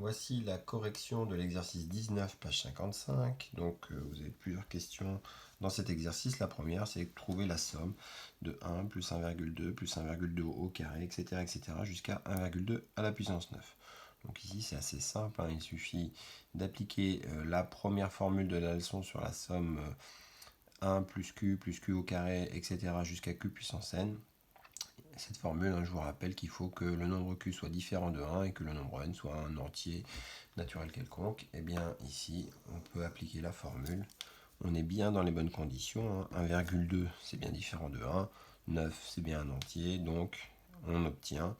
voici la correction de l'exercice 19, page 55. Donc vous avez plusieurs questions dans cet exercice. La première, c'est de trouver la somme de 1 plus 1,2 plus 1,2 au carré, etc. jusqu'à 1,2 à la puissance 9. Donc ici, c'est assez simple, hein. Il suffit d'appliquer la première formule de la leçon sur la somme 1 plus q au carré, etc. jusqu'à q puissance n. Cette formule, hein, je vous rappelle qu'il faut que le nombre q soit différent de 1 et que le nombre n soit un entier naturel quelconque. Et bien ici, on peut appliquer la formule. On est bien dans les bonnes conditions, hein. 1,2 c'est bien différent de 1, 9 c'est bien un entier, donc on obtient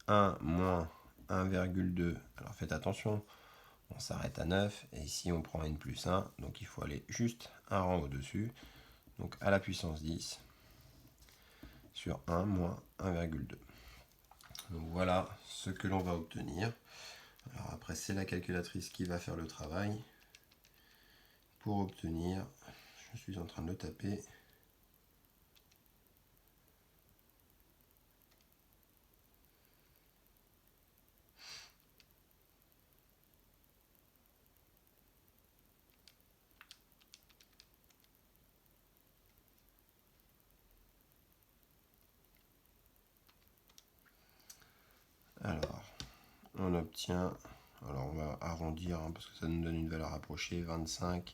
1 moins 1,2. Alors faites attention, on s'arrête à 9 et ici on prend n plus 1, donc il faut aller juste un rang au-dessus, donc à la puissance 10 sur 1 moins 1,2. Donc voilà ce que l'on va obtenir. Alors après, c'est la calculatrice qui va faire le travail. Pour obtenir, je suis en train de le taper. Alors, on obtient, alors on va arrondir, hein, parce que ça nous donne une valeur approchée, 25,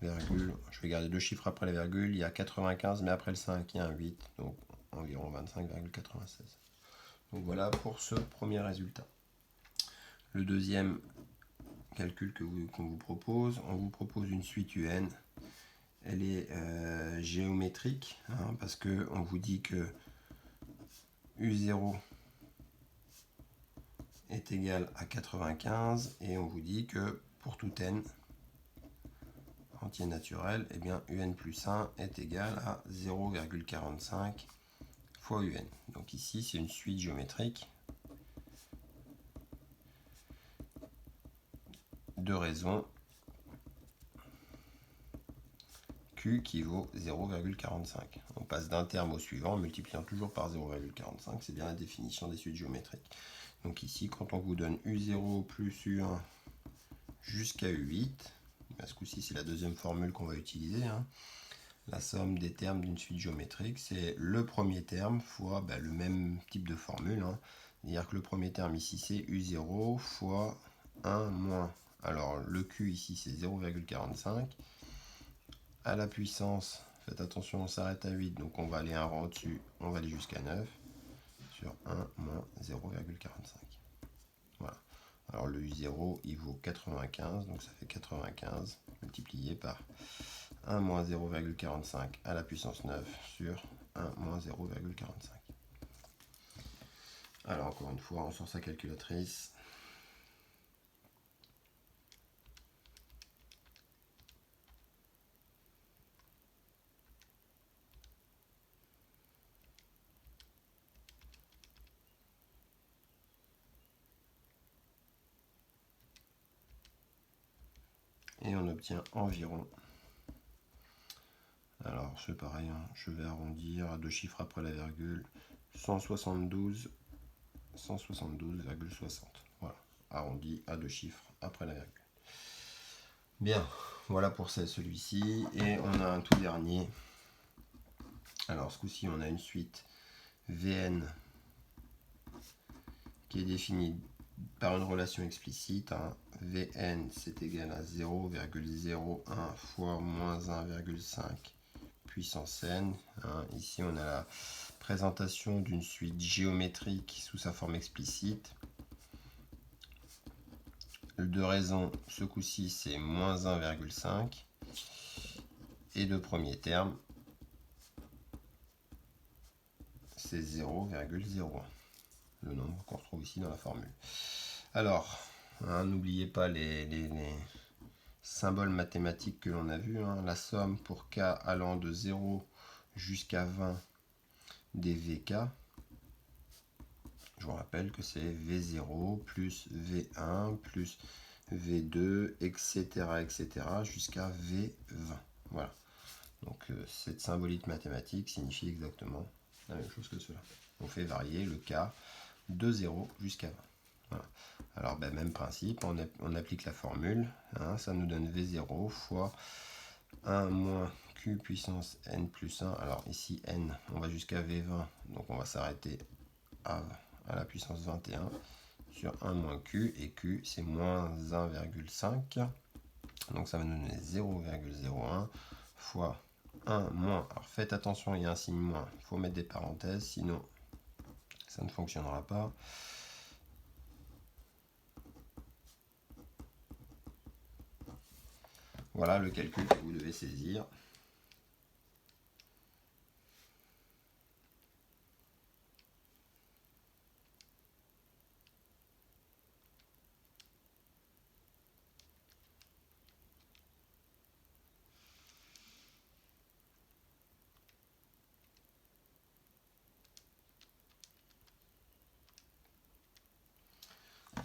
je vais garder deux chiffres après la virgule, il y a 95, mais après le 5, il y a un 8, donc environ 25,96. Donc voilà pour ce premier résultat. Le deuxième calcul qu'on vous propose, on vous propose une suite UN. Elle est géométrique, hein, parce qu'on vous dit que U0 est égal à 95 et on vous dit que pour tout n entier naturel, eh bien un plus 1 est égal à 0,45 fois un. Donc ici c'est une suite géométrique de raisons q qui vaut 0,45. On passe d'un terme au suivant en multipliant toujours par 0,45, c'est bien la définition des suites géométriques. Donc ici, quand on vous donne U0 plus U1 jusqu'à U8, ce coup-ci c'est la deuxième formule qu'on va utiliser, hein. La somme des termes d'une suite géométrique, c'est le premier terme fois le même type de formule, hein. C'est-à-dire que le premier terme ici c'est U0 fois 1 moins. Alors le Q ici c'est 0,45. À la puissance, faites attention, on s'arrête à 8, donc on va aller un rang au-dessus, on va aller jusqu'à 9 sur 1 moins 0,45. Voilà. Alors le U0 il vaut 95, donc ça fait 95 multiplié par 1 moins 0,45 à la puissance 9 sur 1 moins 0,45. Alors encore une fois, on sort sa calculatrice. Et on obtient environ, alors c'est pareil, hein, je vais arrondir à deux chiffres après la virgule, 172,60. Voilà, arrondi à deux chiffres après la virgule. Bien, voilà pour celui-ci. Et on a un tout dernier. Alors ce coup-ci, on a une suite Vn qui est définie par une relation explicite, hein. Vn c'est égal à 0,01 fois moins 1,5 puissance n, hein. Ici on a la présentation d'une suite géométrique sous sa forme explicite. De raison, ce coup-ci c'est moins 1,5 et le premier terme c'est 0,01. Le nombre qu'on retrouve ici dans la formule. Alors, hein, n'oubliez pas les symboles mathématiques que l'on a vus, hein. La somme pour k allant de 0 jusqu'à 20 des vk. Je vous rappelle que c'est V0 plus V1 plus V2, etc. jusqu'à V20. Voilà. Donc cette symbolique mathématique signifie exactement la même chose que cela. On fait varier le k de 0 jusqu'à 20. Voilà. Alors même principe, on applique la formule, hein, ça nous donne V0 fois 1 moins Q puissance N plus 1. Alors ici N, on va jusqu'à V20, donc on va s'arrêter à la puissance 21 sur 1 moins Q, et Q c'est moins 1,5, donc ça va nous donner 0,01 fois 1 moins, alors faites attention, il y a un signe moins, il faut mettre des parenthèses, sinon ça ne fonctionnera pas. Voilà le calcul que vous devez saisir.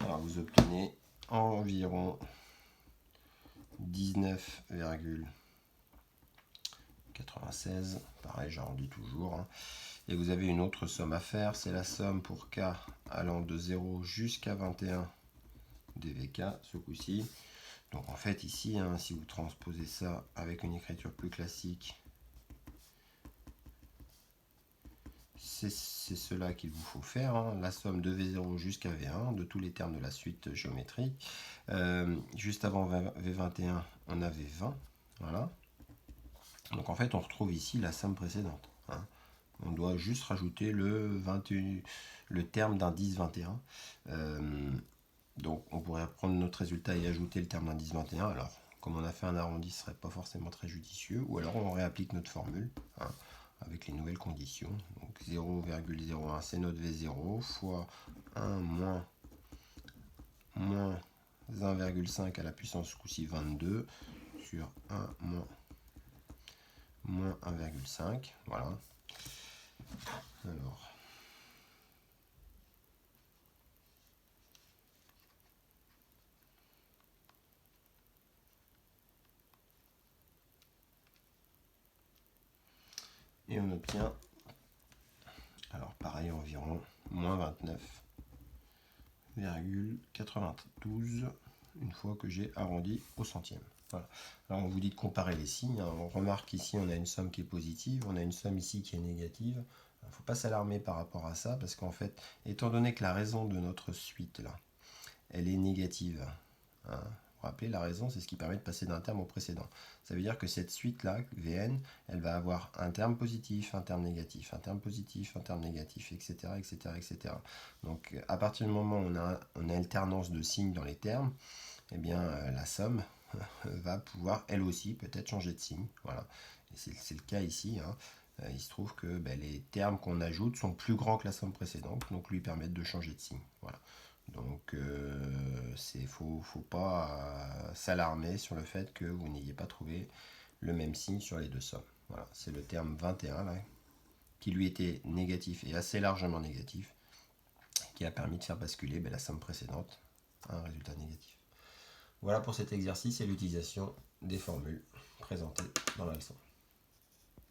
Alors vous obtenez environ 19,96, pareil j'arrondis toujours, hein. Et vous avez une autre somme à faire, c'est la somme pour K allant de 0 jusqu'à 21 dVk ce coup-ci. Donc en fait ici, hein, si vous transposez ça avec une écriture plus classique, c'est cela qu'il vous faut faire, hein, la somme de V0 jusqu'à V1 de tous les termes de la suite géométrique. Juste avant V21, on avait 20, voilà. Donc en fait, on retrouve ici la somme précédente, hein. On doit juste rajouter le terme d'indice 21. Donc on pourrait prendre notre résultat et ajouter le terme d'indice 21. Alors, comme on a fait un arrondi, ce ne serait pas forcément très judicieux. Ou alors on réapplique notre formule, hein, avec les nouvelles conditions. Donc 0,01 c'est notre V0 fois 1 moins 1,5 à la puissance coup-ci 22 sur 1 moins 1,5. Voilà. Alors, et on obtient, alors pareil, environ moins 29,92 une fois que j'ai arrondi au centième. Voilà. Alors on vous dit de comparer les signes, hein. On remarque ici on a une somme qui est positive, on a une somme ici qui est négative. Il ne faut pas s'alarmer par rapport à ça, parce qu'en fait, étant donné que la raison de notre suite là, elle est négative, hein, vous vous rappelez, la raison c'est ce qui permet de passer d'un terme au précédent. Ça veut dire que cette suite là, Vn, elle va avoir un terme positif, un terme négatif, un terme positif, un terme négatif, etc. etc., etc. Donc à partir du moment où on a alternance de signes dans les termes, eh bien la somme va pouvoir elle aussi peut-être changer de signe. Voilà. Et c'est le cas ici, hein. Il se trouve que les termes qu'on ajoute sont plus grands que la somme précédente, donc lui permettent de changer de signe. Voilà. Donc faut pas s'alarmer sur le fait que vous n'ayez pas trouvé le même signe sur les deux sommes. Voilà, c'est le terme 21 là, qui lui était négatif et assez largement négatif, qui a permis de faire basculer la somme précédente à un résultat négatif. Voilà pour cet exercice et l'utilisation des formules présentées dans la leçon.